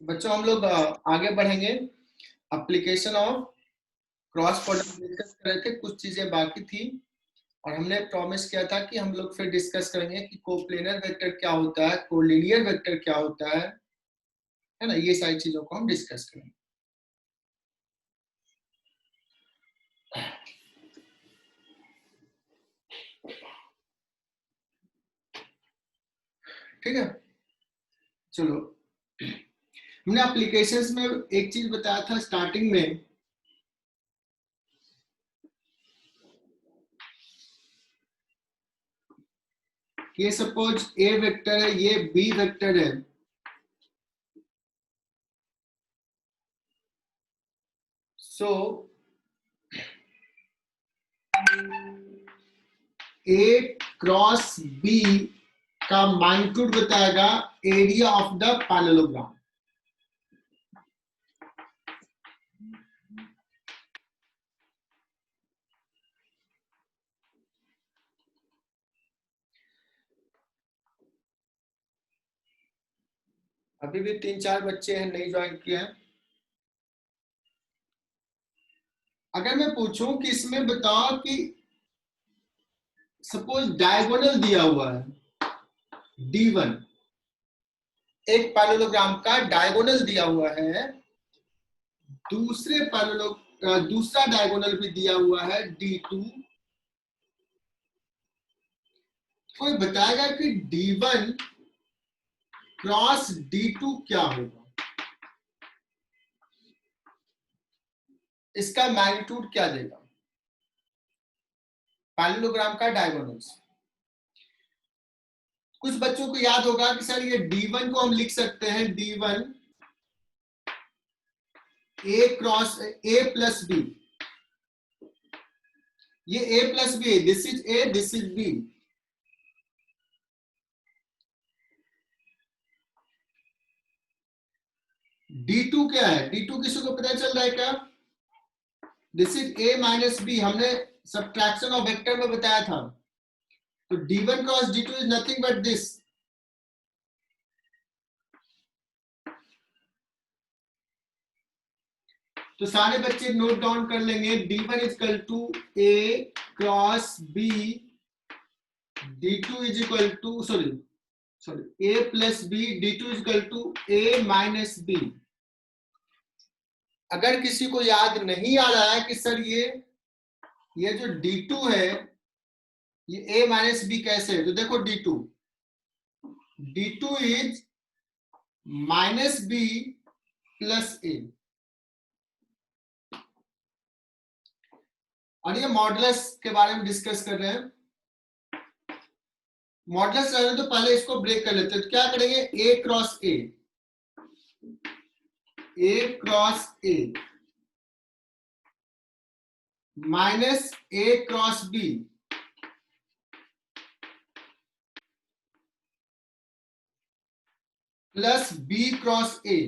बच्चों हम लोग आगे बढ़ेंगे। Application of cross product discuss कर रहे थे, कुछ चीजें बाकी थी और हमने प्रॉमिस किया था कि हम लोग फिर डिस्कस करेंगे कि कोप्लेनर वेक्टर क्या होता है, कोलिनियर वेक्टर क्या होता है ना। ये सारी चीजों को हम डिस्कस करेंगे। ठीक है, चलो। हमने एप्लीकेशंस में एक चीज बताया था स्टार्टिंग में, कि सपोज ए वेक्टर है, ये बी वेक्टर है, सो ए क्रॉस बी का मैग्नीट्यूड बताएगा एरिया ऑफ द पैरेललोग्राम। अभी भी 3-4 बच्चे हैं नहीं ज्वाइन किए हैं। अगर मैं पूछूं कि इसमें बताओ कि सपोज डायगोनल दिया हुआ है D1, एक पैरेललोग्राम का डायगोनल दिया हुआ है, दूसरा डायगोनल भी दिया हुआ है D2, कोई बताएगा कि D1 क्रॉस D2 क्या होगा, इसका मैग्नीट्यूड क्या देगा पैरेललोग्राम का डायगोनल्स। कुछ बच्चों को याद होगा कि सर ये D1 को हम लिख सकते हैं D1 A cross A plus B, ये A plus B, this is A, this is B। D2 क्या है, D2 किसी को पता चल रहा है क्या? This is A minus B, हमने सब्ट्रैक्शन ऑफ वेक्टर में बताया था। तो D1 cross D2 is nothing but this. तो सारे बच्चे नोट डाउन कर लेंगे, D1 is equal to A cross B, D2 is equal to sorry A plus B, D2 is equal to A minus B। अगर किसी को याद नहीं आ रहा है कि सर ये जो D2 है ये A माइनस B कैसे है, तो देखो D2 is minus B plus A, और ये मॉडुलस के बारे में डिस्कस कर रहे हैं। मॉडुलस रहने तो पहले इसको ब्रेक कर लेते हैं। तो क्या करेंगे, A cross A minus A cross B plus B cross A।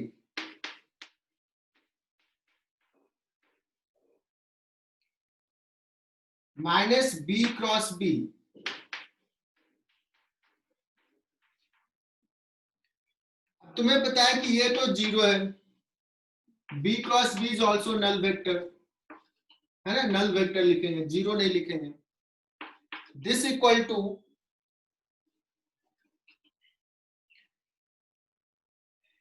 Minus B cross B। तुम्हें पता है कि ये तो 0 है, B cross B is also null vector, है ना, नल वेक्टर लिखेंगे, 0 नहीं लिखेंगे। दिस इक्वल टू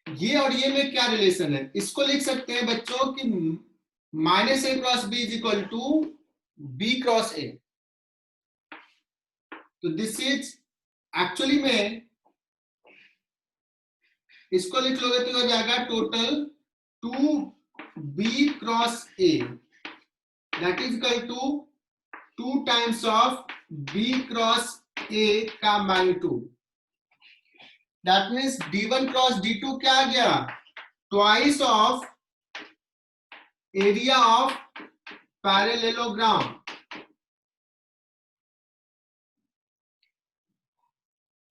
ये और ये में क्या रिलेशन है, इसको लिख सकते हैं बच्चों कि minus A cross B is equal to B cross A। तो दिस इज एक्चुअली में इसको लिख लोगे तो हो जाएगा total 2B cross A, that is equal to 2 times of B cross A का magnitude. That means D1 cross D2 क्या आ गया, twice of area of parallelogram.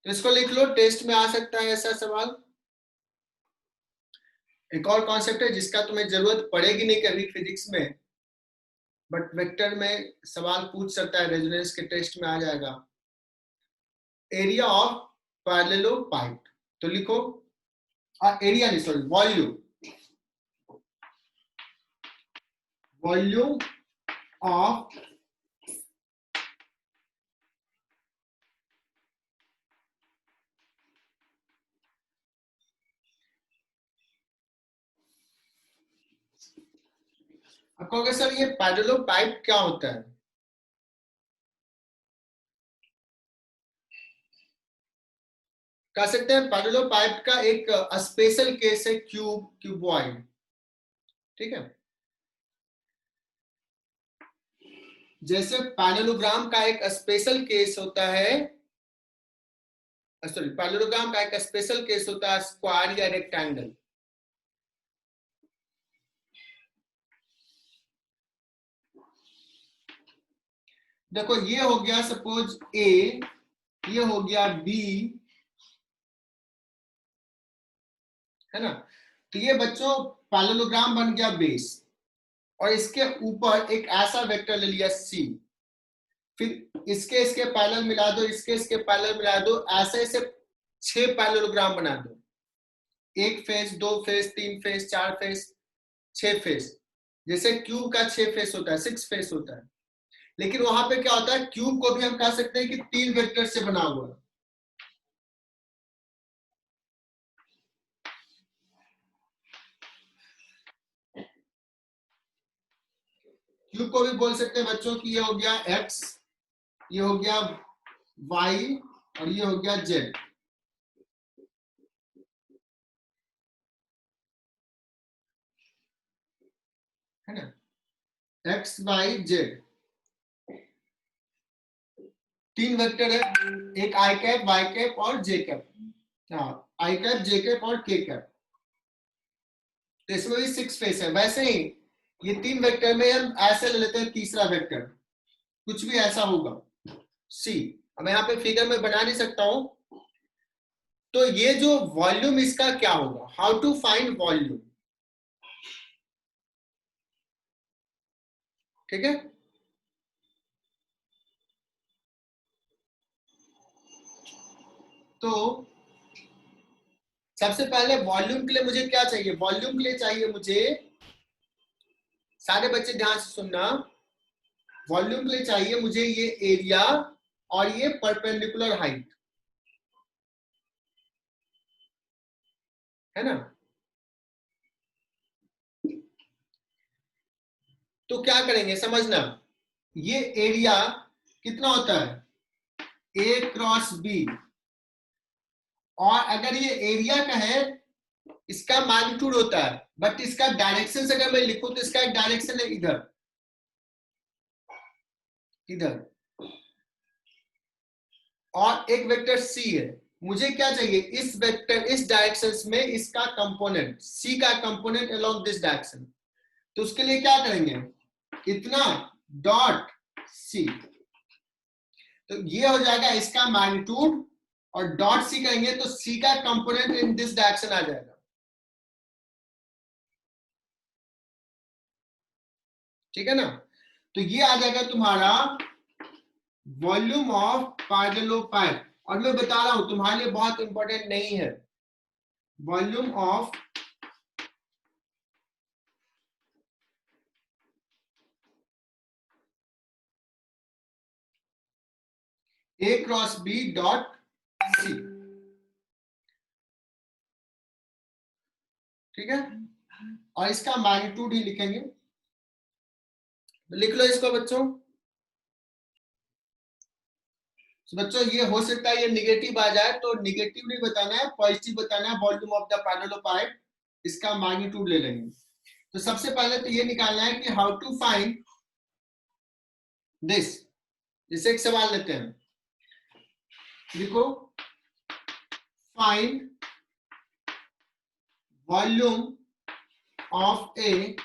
तो इसको लिख लो, टेस्ट में आ सकता है ऐसा सवाल। एक और कॉन्सेप्ट है जिसका तुम्हें जरूरत पड़ेगी नहीं कभी फिजिक्स में, बट वेक्टर में सवाल पूछ सकता है, रेजोनेंस के टेस्ट में आ जाएगा, एरिया ऑफ पैरेललोपाइड। तो लिखो एरिया नहीं, सॉरी, वॉल्यूम ऑफ अब कहोगे सर ये पैरेलल पाइप क्या होता है? कह सकते हैं पैरेलल पाइप का एक स्पेशल केस है क्यूबॉइड, ठीक है। जैसे पैरेललोग्राम का एक स्पेशल केस होता है, सॉरी, पैरेललोग्राम का एक स्पेशल केस होता है स्क्वायर या रेक्टेंगल। देखो ये हो गया सपोज ए, ये हो गया बी, है ना। तो ये बच्चों पैरेललोग्राम बन गया बेस, और इसके ऊपर एक ऐसा वेक्टर ले लिया सी, फिर इसके पैरेलल मिला दो, इसके पैरेलल मिला दो, ऐसे ऐसे 6 पैरेललोग्राम बना दो, 1 face, 2 face, 3 face, 4 face, 6 face. जैसे क्यूब का 6 फेस होता है, 6 फेस होता है। लेकिन वहां पे क्या होता है, क्यूब को भी हम कह सकते हैं कि 3 वेक्टर से बना हुआ है। क्यूब को भी बोल सकते हैं बच्चों की, ये हो गया एक्स, ये हो गया वाई, और ये हो गया जेड, है ना। एक्स वाई जेड 3 वेक्टर है, एक आई कैप, वाई कैप और जे कैप। हाँ, आई कैप, जे कैप और के कैप। तो इसमें भी 6 फेस है। वैसे ही ये 3 वेक्टर में हम ऐसे ले लेते हैं तीसरा वेक्टर, कुछ भी ऐसा होगा सी। अब यहाँ पे फिगर में बना नहीं सकता हूं। तो ये जो वॉल्यूम इसका क्या होगा, हाउ टू फाइंड वॉल्यूम, ठीक है। तो सबसे पहले वॉल्यूम के लिए मुझे क्या चाहिए, वॉल्यूम के लिए चाहिए मुझे, सारे बच्चे ध्यान से सुनना, वॉल्यूम के लिए चाहिए मुझे ये एरिया और ये परपेंडिकुलर हाइट, है ना। तो क्या करेंगे समझना, ये एरिया कितना होता है, ए क्रॉस बी, और अगर ये एरिया का है, इसका मैग्नीट्यूड होता है, बट इसका डायरेक्शन से अगर मैं लिखूं तो इसका एक डायरेक्शन है इधर, इधर, और एक वेक्टर सी है। मुझे क्या चाहिए, इस वेक्टर, इस डायरेक्शन में इसका कंपोनेंट, सी का कंपोनेंट अलोंग दिस डायरेक्शन। तो उसके लिए क्या करेंगे, इतना डॉट सी, तो ये हो जाएगा इसका मैग्नीट्यूड, और डॉट सी करेंगे तो सी का कंपोनेंट इन दिस डायरेक्शन आ जाएगा, ठीक है ना। तो ये आ जाएगा तुम्हारा वॉल्यूम ऑफ पैरेललोपाइप। और मैं बता रहा हूं तुम्हारे लिए बहुत इंपॉर्टेंट नहीं है, volume of A cross B dot C, ठीक है। और इसका मैग्नीट्यूड ही लिखेंगे, तो लिख लो इसको बच्चों। तो बच्चों ये हो सकता है ये निगेटिव आ जाए, तो निगेटिव नहीं बताना है, पॉजिटिव बताना है, वॉल्यूम ऑफ द पैरेललोपाइप, इसका मैग्नीट्यूड ले लेंगे। तो सबसे पहले तो ये निकालना है कि हाउ टू फाइंड दिस। जैसे एक सवाल लेते हैं, देखो, find volume of A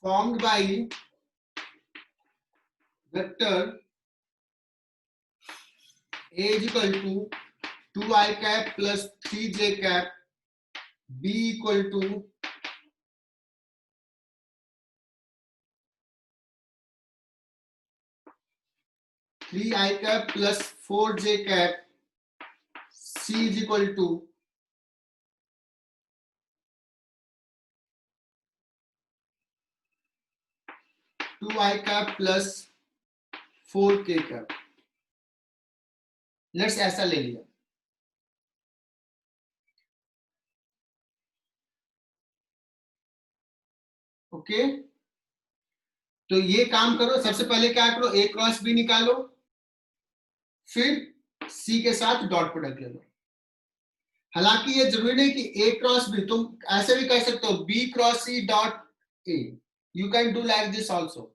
formed by vector A is equal to 2i cap plus 3j cap, B equal to 3i cap plus 4j cap c is equal to 2i cap plus 4k cap। Let's ऐसा ले लिया। Okay, तो ये काम करो। सबसे पहले क्या करो, a क्रॉस b निकालो, फिर c के साथ डॉट प्रोडक्ट ले लो। हालांकि ये जरूरी नहीं कि a क्रॉस b, तुम ऐसे भी कर सकते हो b cross c dot a, you can do like this also.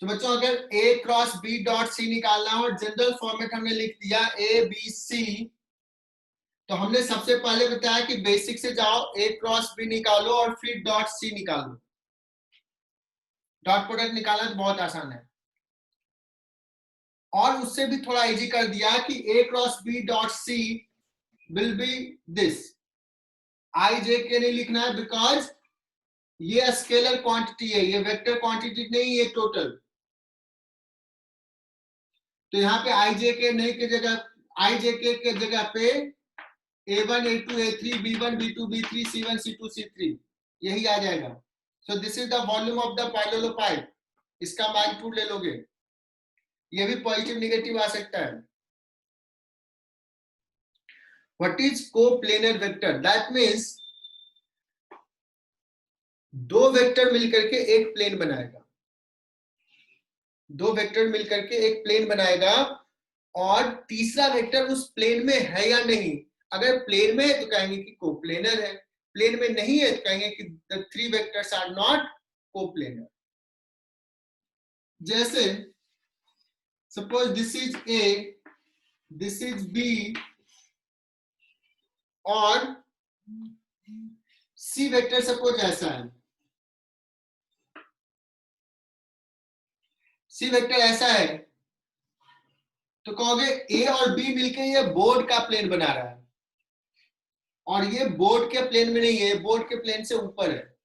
तो बच्चों अगर a cross b dot c निकालना हो और जनरल फॉर्मेट हमने लिख दिया a b c, तो हमने सबसे पहले बताया कि बेसिक से जाओ, a क्रॉस b निकालो और फिर डॉट c निकालो। डॉट प्रोडक्ट निकालना तो बहुत आसान है। और उससे भी थोड़ा इजी कर दिया कि a cross b dot c will be this. I J K नहीं लिखना है बिकॉज ये स्केलर क्वांटिटी है, ये वेक्टर क्वांटिटी नहीं, ये टोटल। तो यहाँ पे आई जे के नहीं की जगह, आई जे के जगह पे a1 a2 a3 b1 b2 b3 c1 c2 c3 यही आ जाएगा। So this is the volume of the parallelepiped. इसका मैग्नीट्यूड ले लोगे, ये भी पॉजिटिव निगेटिव आ सकता है। What is coplanar vector? That means दो वेक्टर मिलकर के एक प्लेन बनाएगा, दो वेक्टर मिलकर के एक प्लेन बनाएगा और तीसरा वेक्टर उस प्लेन में है या नहीं। अगर प्लेन में है तो कहेंगे कि कोप्लेनर है, प्लेन में नहीं है तो कहेंगे कि the three vectors are not coplanar. जैसे suppose this is A, this is B और सी वेक्टर सपोज ऐसा है, सी वेक्टर ऐसा है, तो कहोगे ए और बी मिलके ये बोर्ड का प्लेन बना रहा है, और ये बोर्ड के प्लेन में नहीं है, बोर्ड के प्लेन से ऊपर है।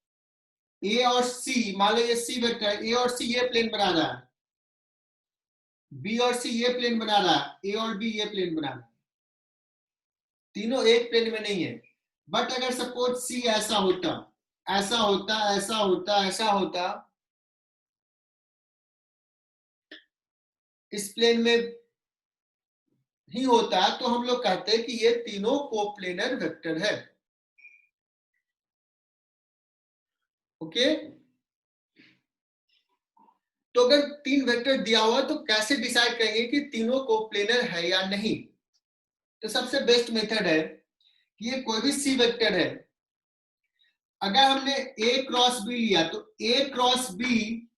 ए और सी, मान लो ये सी वेक्टर है, ए और सी ये प्लेन बना रहा है, बी और सी ये प्लेन बना रहा है, ए और बी ये प्लेन बना रहा है, तीनों एक प्लेन में नहीं है। बट अगर सपोज सी ऐसा होता, ऐसा होता, ऐसा होता, ऐसा होता, इस प्लेन में ही होता, तो हम लोग कहते हैं कि ये तीनों कोप्लेनर वेक्टर है। ओके, तो अगर तीन वेक्टर दिया हुआ तो कैसे डिसाइड करेंगे कि तीनों कोप्लेनर है या नहीं? तो सबसे बेस्ट मेथड है कि ये कोई भी सी वेक्टर है, अगर हमने ए क्रॉस बी लिया तो A cross B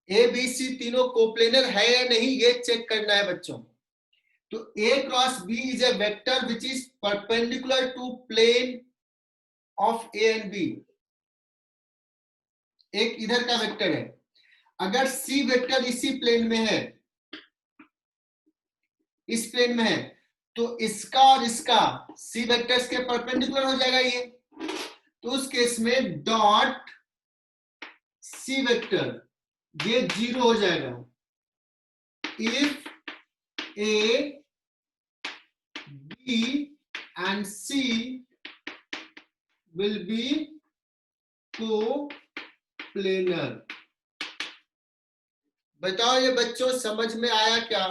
A B C तीनों कोप्लेनर है या नहीं ये चेक करना है बच्चों। तो A cross B is a vector which is perpendicular to plane of A and B. एक इधर का वेक्टर है, अगर सी वेक्टर इसी प्लेन में है, इस प्लेन में है, तो इसका और इसका सी वेक्टर्स के परपेंडिकुलर हो जाएगा ये। तो उस केस में डॉट सी वेक्टर ये 0 हो जाएगा if A B and C will be coplanar. बताओ ये बच्चों समझ में आया क्या?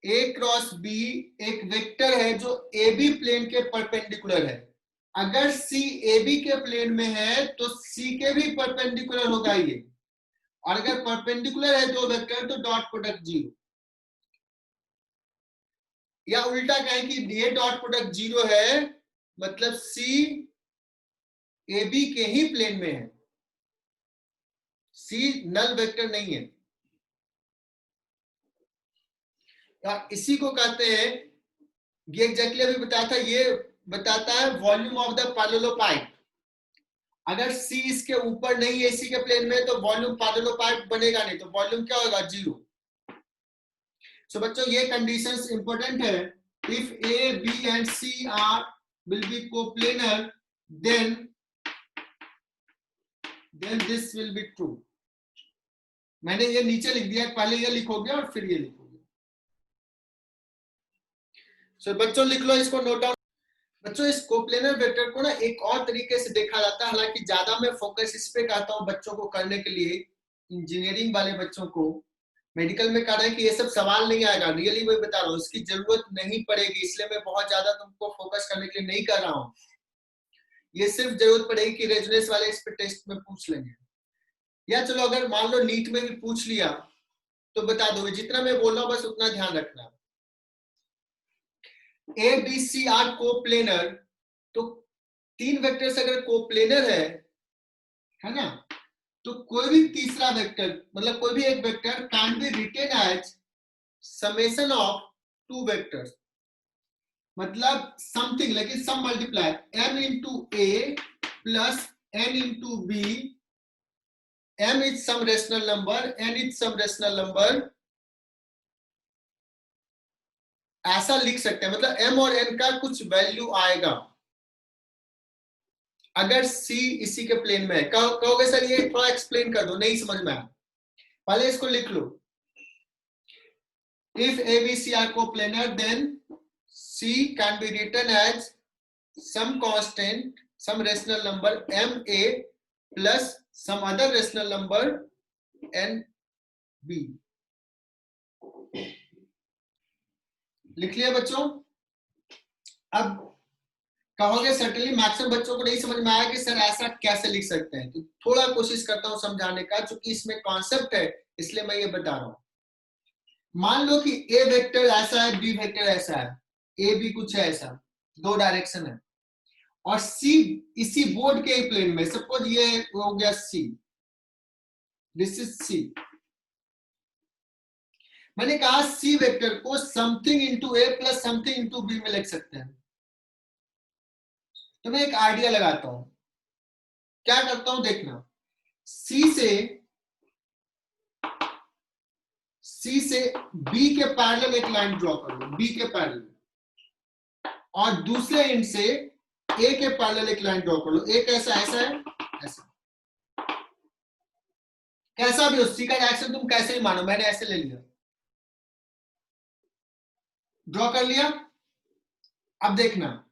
ए क्रॉस बी एक वेक्टर है जो ए बी प्लेन के परपेंडिकुलर है, अगर सी ए बी के प्लेन में है तो सी के भी परपेंडिकुलर होगा ये, और अगर परपेंडिकुलर है दो वेक्टर तो डॉट प्रोडक्ट 0, या उल्टा कहें कि ये डॉट प्रोडक्ट 0 है मतलब सी ए बी के ही प्लेन में है, सी नल वेक्टर नहीं है। इसी को कहते हैं, ये एग्जैक्टली अभी बताया था, ये बताता है वॉल्यूम ऑफ द पैरेललोपाइड। अगर सी इसके ऊपर नहीं है इसी के प्लेन में तो वॉल्यूम पैरेललोपाइड बनेगा नहीं, तो वॉल्यूम क्या होगा? 0। सो बच्चों ये कंडीशंस इंपॉर्टेंट है। If A B and C are will be coplanar then this will be true. मैंने ये नीचे लिख दिया, पहले ये लिखोगे और फिर ये लिखोगे. सो बच्चों लिख लो, इसको नोट डाउन. बच्चों इस कोप्लेनर वेक्टर को ना एक और तरीके से देखा जाता है, हालांकि ज्यादा मैं फोकस इस पे करता हूँ बच्चों को करने के लिए. इंजीनियरिंग वाले बच्चों को मेडिकल में कह रहे हैं कि ये सब सवाल नहीं आएगा, रियली मैं बता रहा हूँ, इसकी जरूरत नहीं पड़ेगी, इसलिए मैं बहुत ज्यादा तुमको फोकस करने के लिए नहीं कर रहा हूँ. ये सिर्फ जरूरत पड़ेगी कि रेजोनेंस वाले इस पे टेस्ट में पूछ लेंगे, या चलो अगर मान लो नीट में भी पूछ लिया तो बता दोगे. जितना मैं बोल रहा हूँ बस उतना ध्यान रखना. A B C are coplanar, तो तीन वेक्टर्स अगर कोप्लेनर है ना, तो कोई भी तीसरा वेक्टर, मतलब कोई भी एक vector can be written as summation of two vectors, मतलब समथिंग, लेकिन some multiply m into A plus n into B. m is some rational number, n is some rational number, ऐसा लिख सकते हैं. मतलब m और n का कुछ वैल्यू आएगा अगर c इसी के प्लेन में है. कहोगे सर ये थोड़ा एक्सप्लेन कर दो, नहीं समझ में आया. पहले इसको लिख लो. If A, B, C are coplanar, then C can be written as some constant, some rational number m a plus some other rational number n b. लिख लिया बच्चों. अब कहोगे सर्टेनली मैक्सिमम बच्चों को नहीं समझ में आया कि सर ऐसा कैसे लिख सकते हैं, तो थोड़ा कोशिश करता हूं समझाने का, क्योंकि इसमें कॉन्सेप्ट है इसलिए मैं ये बता रहा हूं. मान लो कि ए वेक्टर ऐसा है, बी वेक्टर ऐसा है, ए बी कुछ है ऐसा, दो डायरेक्शन है, और सी इसी बोर्ड के प्लेन में, सपोज ये हो गया सी, दिस इज सी. मैंने कहा सी वेक्टर को something into A plus something into B में लिख सकते हैं. तो मैं एक आइडिया लगाता हूं, क्या करता हूं देखना. सी से बी के पैरेलल एक लाइन ड्रॉ कर लो, बी के पैरेलल, और दूसरे एंड से ए के पैरेलल एक लाइन ड्रॉ कर लो. एक ऐसा ऐसा है, ऐसा, कैसा भी हो, सी का डायरेक्शन तुम कैसे ही मानो, मैंने ऐसे ले लिया, ड्रॉ कर लिया. अब देखना,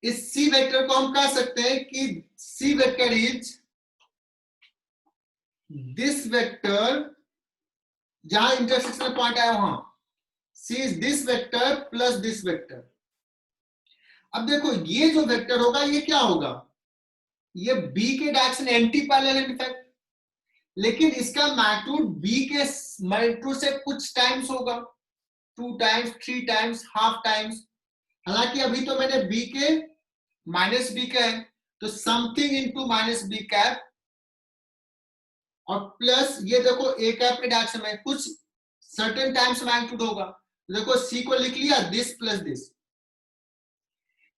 इस सी वेक्टर को हम कह सकते हैं कि C vector is this vector, जहां इंटरसेक्शनल पॉइंट आया वहां, C is this vector plus this vector. अब देखो ये जो वेक्टर होगा ये क्या होगा, ये बी के डायरेक्शन एंटी पैरेलल इनफैक्ट, लेकिन इसका मैग्नीट्यूड बी के मैग्नीट्यूड से कुछ टाइम्स होगा, 2 टाइम्स, 3 टाइम्स, हाफ टाइम्स. हालांकि अभी तो मैंने बी के माइनस बी का है, तो something into minus B cap, और प्लस ये देखो ए कैप के डायरेक्शन में कुछ सर्टेन टाइम्स मैग्नीट्यूड होगा. देखो सी को लिख लिया this plus this.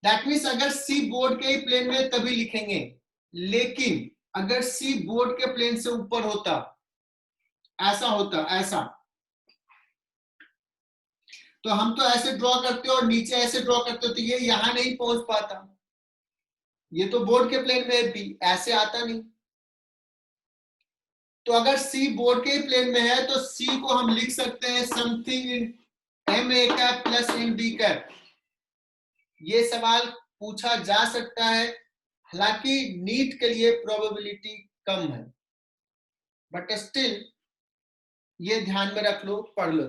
That means अगर सी बोर्ड के ही प्लेन में तभी लिखेंगे, लेकिन अगर सी बोर्ड के प्लेन से ऊपर होता, ऐसा होता, ऐसा, तो हम तो ऐसे ड्रॉ करते और नीचे ऐसे ड्रॉ करते, तो ये यहां नहीं पहुंच पाता. ये तो बोर्ड के प्लेन में भी ऐसे आता नहीं. तो अगर सी बोर्ड के प्लेन में है तो सी को हम लिख सकते हैं something in M A cap plus M B cap. ये सवाल पूछा जा सकता है, हालांकि नीट के लिए प्रोबेबिलिटी कम है, बट स्टिल ये ध्यान में रख लो, पढ़ लो.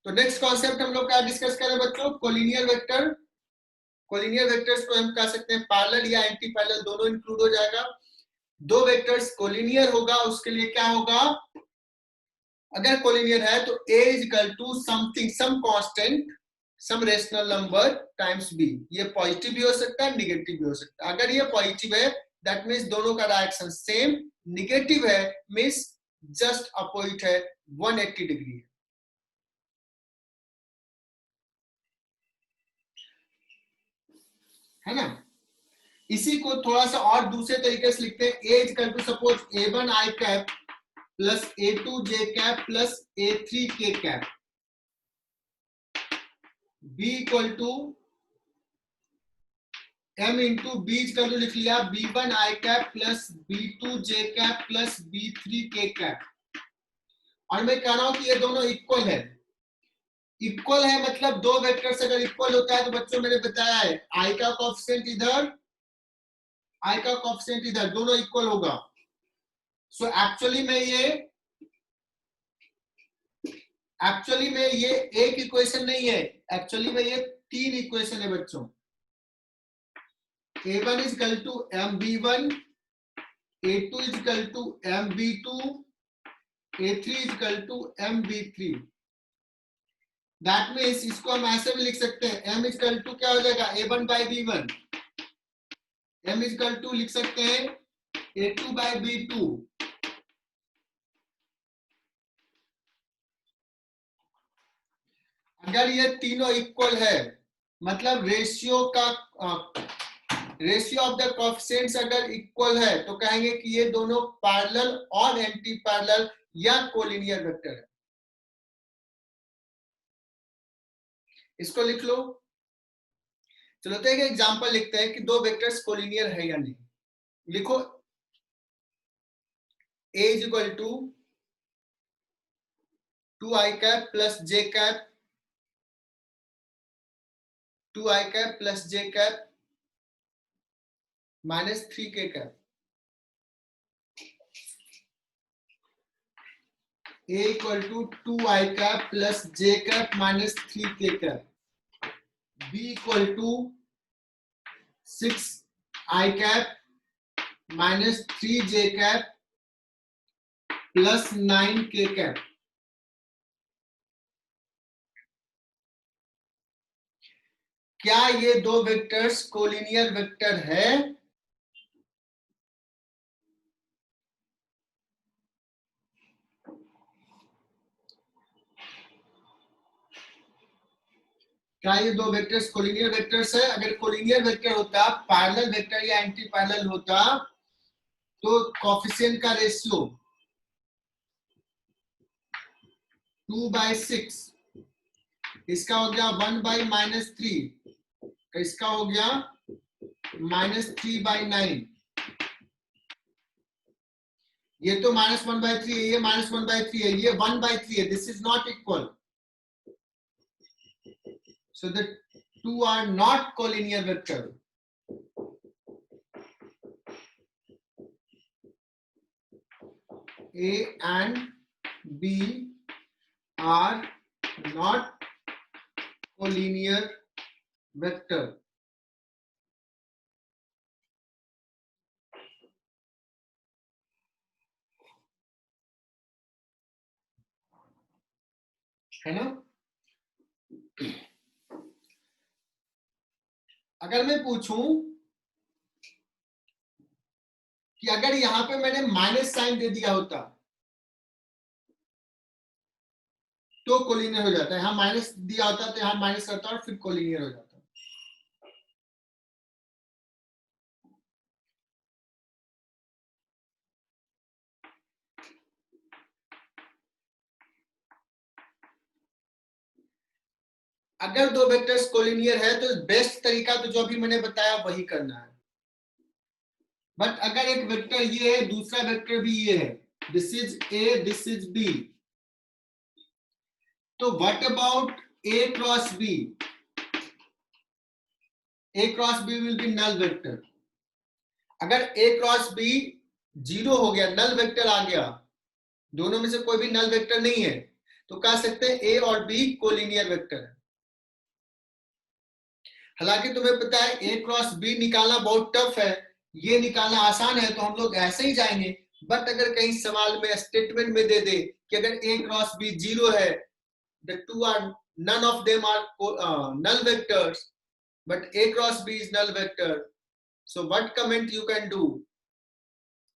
तो नेक्स्ट कॉन्सेप्ट हम लोग क्या डिस्कस करें बच्चों, कोलिनियर वेक्टर. कोलिनियर वेक्टर्स को हम कह सकते हैं पैरेलल या एंटी पैरेलल, दोनों इंक्लूड हो जाएगा. दो वेक्टर्स कोलिनियर होगा, उसके लिए क्या होगा, अगर कोलिनियर है तो a is equal to something, some constant, some rational number times b. ये पॉजिटिव भी हो सकता है, निगेटिव भी हो सकता है. अगर ये पॉजिटिव है दैट मींस दोनों का डायरेक्शन सेम, निगेटिव है मींस जस्ट अपोजिट है, 180 डिग्री है ना. इसी को थोड़ा सा और दूसरे तरीके से लिखते हैं. a is equal to suppose a1 i cap plus a2 j cap plus a3 k cap, b equal to m into बीज कर लो, लिख लिया b1 i cap plus b2 j cap plus b3 k cap. और मैं कह रहा हूं कि ये दोनों इक्वल है। इक्वल है मतलब दो वेक्टर्स अगर इक्वल होता है तो बच्चों मैंने बताया है i का कोएफिशिएंट इधर, i का कोएफिशिएंट इधर, दोनों इक्वल होगा। सो एक्चुअली में ये एक इक्वेशन नहीं है, एक्चुअली में ये तीन इक्वेशन है बच्चों। a1 is equal to mb1, a2 is equal to mb2, a3 is equal to mb3। That means इसको हम ऐसे भी लिख सकते हैं, m is equal to क्या हो जाएगा a1 by b1, m is equal to लिख सकते हैं a2 by b2। अगर ये तीनों इक्वल है मतलब रेशियो ऑफ द कोएफिशिएंट्स अगर इक्वल है तो कहेंगे कि ये दोनों पैरेलल और एंटी पैरेलल या कोलिनियर वेक्टर है। इसको लिख लो। चलो तो एक एग्जांपल लिखते हैं कि दो वेक्टर्स कोलिनियर है या नहीं। लिखो a is equal to 2i cap plus j cap, 2i cap plus j cap minus 3k cap. a equal to 2i cap plus j cap minus 3k cap. b equal to 6i cap minus 3j cap plus 9k cap. क्या ये दो vectors collinear vector है? क्या ये दो vectors collinear vectors है? अगर collinear vector होता, पैरेलल वेक्टर या एंटी पैरेलल होता तो कोएफिशिएंट का रेशियो 2/6, इसका हो गया 1/-3, इसका हो गया -3/9। ये तो -1/3 है, ये -1/3 है, ये 1/3 है। This is not equal, so the two are not collinear vector। A and B are not collinear vector। है ना? अगर मैं पूछूं कि अगर यहां पे मैंने माइनस साइन दे दिया होता तो कोलिनियर हो जाता है, यहां माइनस दिया होता तो यहां माइनस करता और फिर कोलिनियर हो जाता। अगर दो वेक्टर्स कोलिनियर है तो बेस्ट तरीका तो जो अभी मैंने बताया वही करना है। बट अगर एक वेक्टर ये है, दूसरा वेक्टर भी ये है, this is A, this is B, तो what about A cross B? A cross B will be null vector. अगर ए क्रॉस बी 0 हो गया, नल वेक्टर आ गया, दोनों में से कोई भी नल वेक्टर नहीं है, तो कह सकते हैं ए और बी कोलिनियर वेक्टर है। हालांकि तुम्हें पता है ए क्रॉस बी निकालना बहुत टफ है, ये निकालना आसान है तो हम लोग ऐसे ही जाएंगे। बट अगर कहीं सवाल में स्टेटमेंट में दे दे कि अगर ए क्रॉस बी 0 है, the two are none of them are null vectors, but a cross b is null vector, so what comment you can do?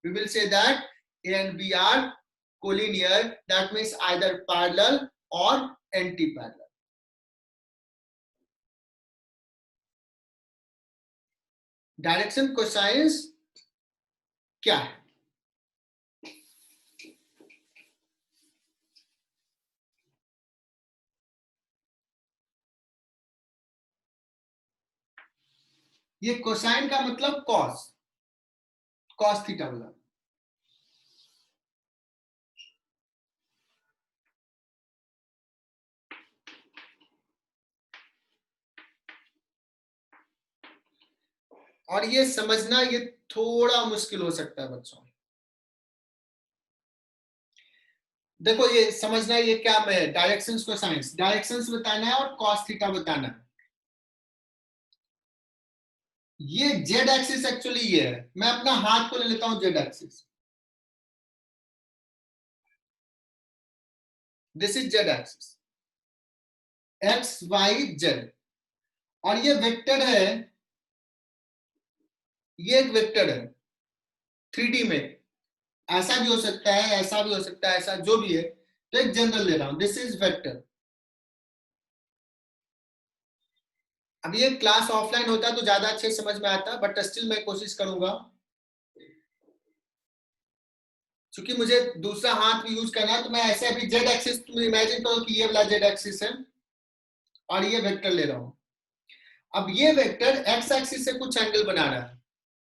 We will say that a and b are collinear, that means either parallel or anti-parallel। Direction cosines क्या है? ये cosine का मतलब cos, cos theta बोला। और ये समझना ये थोड़ा मुश्किल हो सकता है बच्चों। देखो ये समझना, ये क्या में डायरेक्शंस को साइंस डायरेक्शंस बताना है और कॉस थीटा बताना है। ये जेड एक्सिस एक्चुअली ये है, मैं अपना हाथ को ले लेता हूं Z axis, this is Z axis, X Y Z, और ये वेक्टर है, ये एक वेक्टर है 3D में, ऐसा भी हो सकता है, ऐसा भी हो सकता है, ऐसा जो भी है, तो एक जनरल ले रहा हूं, दिस इज वेक्टर। अब ये क्लास ऑफलाइन होता तो ज्यादा अच्छे समझ में आता, बट स्टिल मैं कोशिश करूंगा, क्योंकि मुझे दूसरा हाथ भी यूज करना है, तो मैं ऐसे अभी जेड एक्सिस, तुम इमेजिन करो कि ये वाला जेड एक्सिस है और ये वेक्टर ले रहा हूं। अब ये वेक्टर एक्स एक्सिस से कुछ एंगल बना रहा है,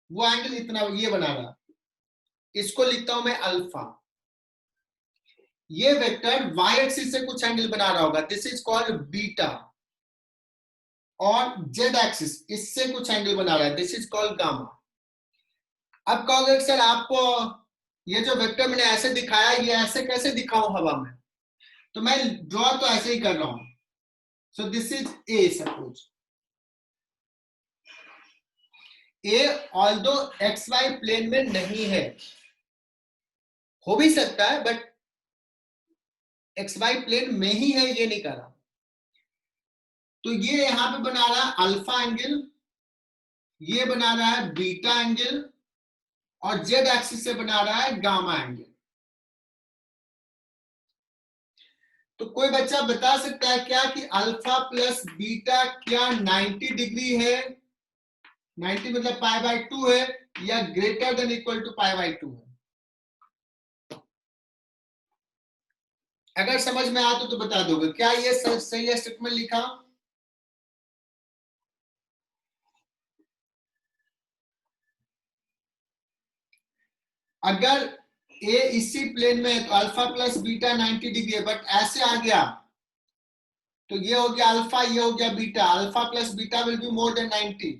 वो एंगल इतना ये बना रहा है, इसको लिखता हूं मैं अल्फा। ये वेक्टर वाई एक्सिस से कुछ एंगल बना रहा होगा, दिस इज कॉल्ड बीटा, और जेड एक्सिस इससे कुछ एंगल बना रहा है, दिस इज कॉल्ड गामा। अब कहोगे सर आपको ये जो वेक्टर मैंने ऐसे दिखाया, ये ऐसे कैसे दिखाऊं हवा में, तो मैं ड्रॉ तो ऐसे ही कर रहा हूं। So this is A, suppose A although X Y plane में नहीं है, हो भी सकता है, बट एक्स वाई प्लेन में ही है ये नहीं कर रहा, तो ये यहां पे बना रहा है अल्फा एंगल, ये बना रहा है बीटा एंगल, और जेड एक्सिस से बना रहा है गामा एंगल। तो कोई बच्चा बता सकता है क्या कि अल्फा प्लस बीटा क्या 90 डिग्री है, 90 मतलब पाई बाय 2 है, या greater than equal to pi by 2 है? अगर समझ में आया तो बता दोगे, क्या ये सही है स्टेटमेंट लिखा? अगर ए इसी प्लेन में है तो अल्फा प्लस बीटा 90 डिग्री है, बट ऐसे आ गया तो ये हो गया अल्फा, ये हो गया beta, alpha plus beta will be more than 90।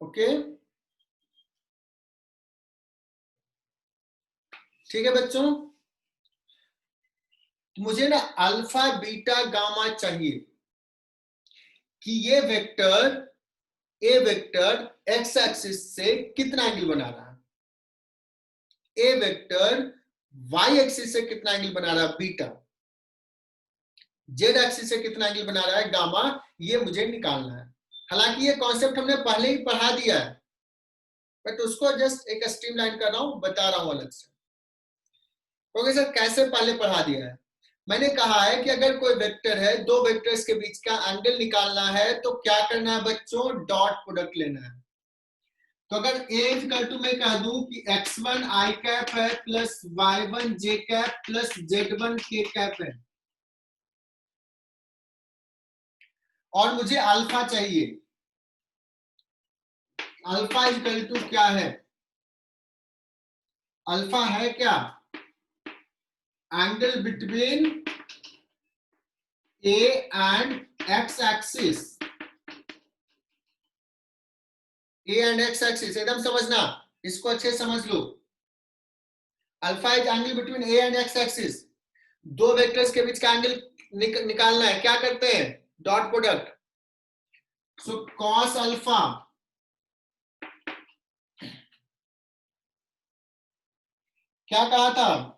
Okay, ठीक है बच्चों, मुझे ना अल्फा बीटा गामा चाहिए कि ये vector A vector x axis से कितना एंगल बना रहा है, ए वेक्टर वाई एक्सिस से कितना एंगल बना रहा है बीटा, जेड एक्सिस से कितना एंगल बना रहा है गामा, ये मुझे निकालना है। हालांकि ये कॉन्सेप्ट हमने पहले ही पढ़ा दिया है, बट उसको जस्ट एक स्ट्रीमलाइन कर रहा हूं, बता रहा हूं अलग से। ओके सर, कैसे पहले पढ़ा दिया है? मैंने कहा है कि अगर कोई वेक्टर है, दो वेक्टर्स के बीच का एंगल निकालना है तो क्या करना है बच्चों, डॉट प्रोडक्ट लेना है। तो अगर ए इक्वल टू मैं कह दूं कि x1 आई कैप है plus y1 J cap plus z1 K cap है, और मुझे अल्फा चाहिए, अल्फा इक्वल टू क्या है, अल्फा है क्या, angle between A and X axis, A and X axis एकदम समझना, इसको अच्छे समझ लो। Alpha is angle between A and X axis, दो वेक्टर्स के बीच का एंगल निकालना है, क्या करते हैं, dot product. So cos alpha, क्या कहा था,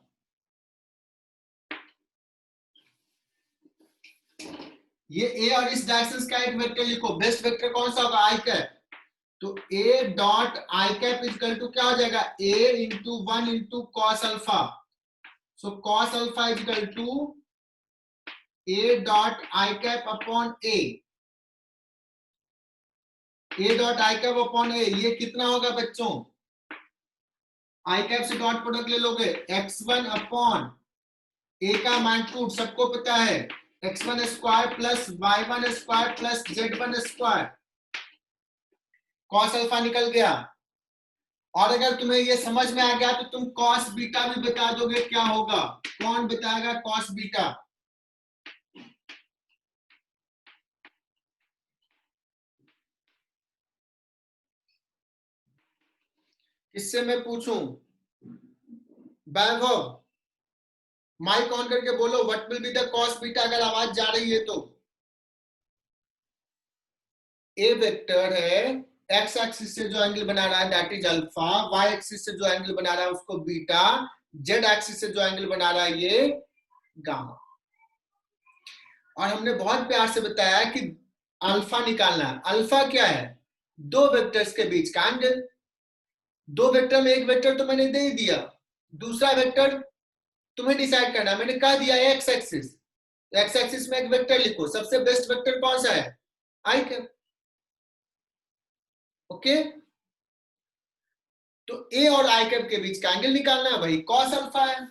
ये ए और इस डायरेक्शन का एक वेक्टर लिखो, बेस्ट वेक्टर कौन सा होगा, आई कैप, तो A dot I cap equal to क्या हो जाएगा, A into 1 into cos alpha, so cos alpha equal to A dot I cap upon A, A dot I cap upon A, ये कितना होगा बच्चों, आई कैप से dot product ले लोगे, x1 अपॉन ए का मैग्नीट्यूड सबको पता है, x1 square plus y1 square plus z1 square, cos alpha निकल गया। और अगर तुम्हें ये समझ में आ गया तो तुम कॉस बीटा भी बता दोगे क्या होगा। कौन बताएगा कॉस बीटा? किससे मैं पूछूं? वैभव, माइक ऑन करके बोलो, what will be the cos beta, अगर आवाज जा रही है तो। ए वेक्टर है, एक्स एक्सिस से जो एंगल बना रहा है that is alpha, Y axis से जो एंगल बना रहा है उसको बीटा, जेड एक्सिस से जो एंगल बना रहा है ये गामा। और हमने बहुत प्यार से बताया कि अल्फा निकालना है। अल्फा क्या है? दो वेक्टर्स के बीच का एंगल। दो वेक्टर में एक वेक्टर तो मैंने दे ही दिया, दूसरा वेक्टर तुम्हें डिसाइड करना है। मैंने कह दिया एक्स एक्सिस, एक्स एक्सिस में एक वेक्टर लिखो, सबसे बेस्ट वेक्टर कौन सा है? आई कैप। ओके, तो ए और आई कैप के बीच का एंगल निकालना है, वही कॉस अल्फा है।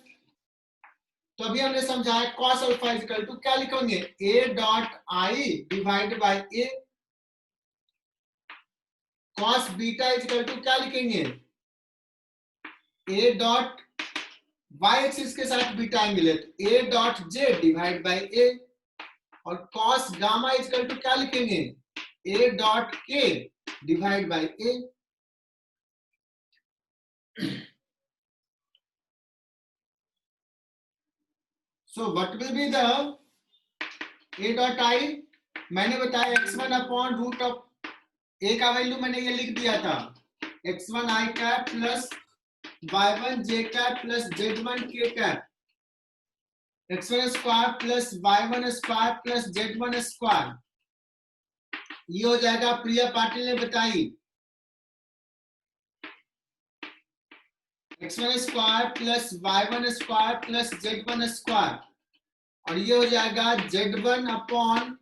तो अभी हमने समझा है cos alpha is equal to क्या लिखेंगे, A dot I divide by A. Cos beta is equal to क्या लिखेंगे, ए डॉट वाई एक्सिस के साथ बीटा एंगल है तो A dot J divide by A. और cos gamma is equal to क्या लिखेंगे, A dot K divide by A. So what will be the A dot I, मैंने बताया x1 upon root of ए का value मैंने ये लिख दिया था, x1 I cap plus y1 J cap plus z1 K cap, x1 square plus y1 square plus z1 square. ये हो जाएगा, प्रिया पाटिल ने बताई, x1 square plus y1 square plus z1 square. और ये हो जाएगा z1 अपॉन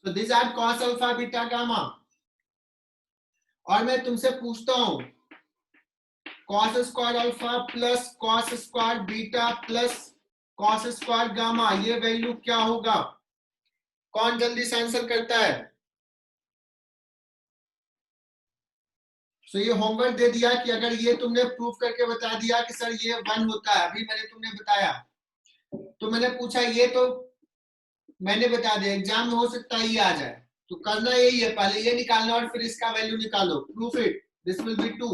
तो this are cos alpha beta gamma. और मैं तुमसे पूछता हूं, cos square alpha plus cos square beta plus cos square gamma, ये वैल्यू क्या होगा? कौन जल्दी से आंसर करता है? ये होमवर्क दे दिया कि अगर ये तुमने प्रूफ करके बता दिया कि सर ये 1 होता है, अभी मैंने तुमने बताया, तो मैंने पूछा ये तो मैंने बता दिया, एग्जाम में हो सकता है ये आ जाए, तो करना यही है, पहले ये निकालना और फिर इसका वैल्यू निकालो, proof it, this will be 2।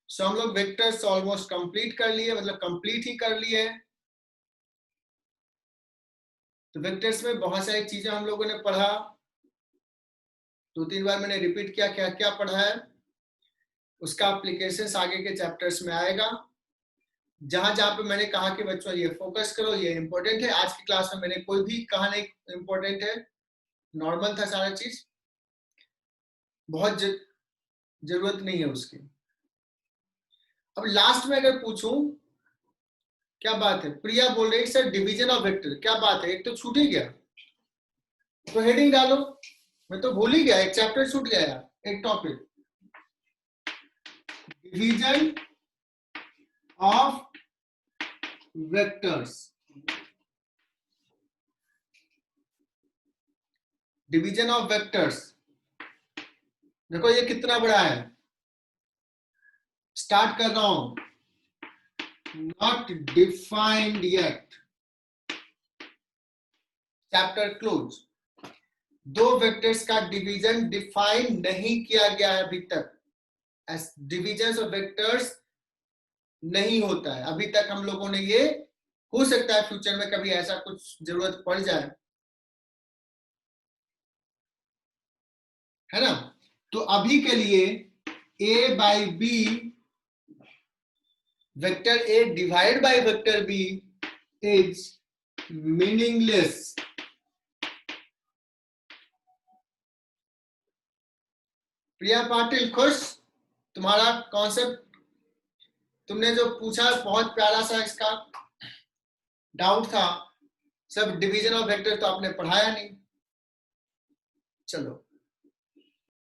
सो हम लोग वेक्टर्स ऑलमोस्ट कंप्लीट कर लिए, मतलब कंप्लीट ही कर लिए। तो वेक्टर्स में बहुत सारी चीजें हम लोगों ने पढ़ा, 2-3 बार मैंने रिपीट किया क्या क्या पढ़ा है, उसका एप्लीकेशन आगे के चैप्टर्स में आएगा। जहां जहां पे मैंने कहा कि बच्चों ये फोकस करो, ये इंपॉर्टेंट है, आज की क्लास में मैंने कोई भी कहा नहीं इंपॉर्टेंट है, नॉर्मल था सारा चीज, बहुत जरूरत नहीं है उसकी। अब लास्ट में अगर पूछूं, क्या बात है, प्रिया बोल रही सर डिवीजन ऑफ वेक्टर, क्या बात है, एक तो छूट ही गया, तो हेडिंग डालो, मैं तो भूल ही गया, एक चैप्टर छूट गया, एक topic, division of vectors. Division of vectors, देखो ये कितना बड़ा है, स्टार्ट कर रहा हूं, not defined yet, chapter close. दो वेक्टर्स का डिवीजन डिफाइन नहीं किया गया है अभी तक, डिविजन ऑफ वेक्टर्स नहीं होता है अभी तक हम लोगों ने, ये हो सकता है फ्यूचर में कभी ऐसा कुछ जरूरत पड़ जाए, है ना। तो अभी के लिए a by b, vector a divide by vector b is meaningless. Priya Patil खुश, तुम्हारा कॉन्सेप्ट तुमने जो पूछा बहुत प्यारा सा इसका डाउट था, सब डिवीजन ऑफ वेक्टर तो आपने पढ़ाया नहीं। चलो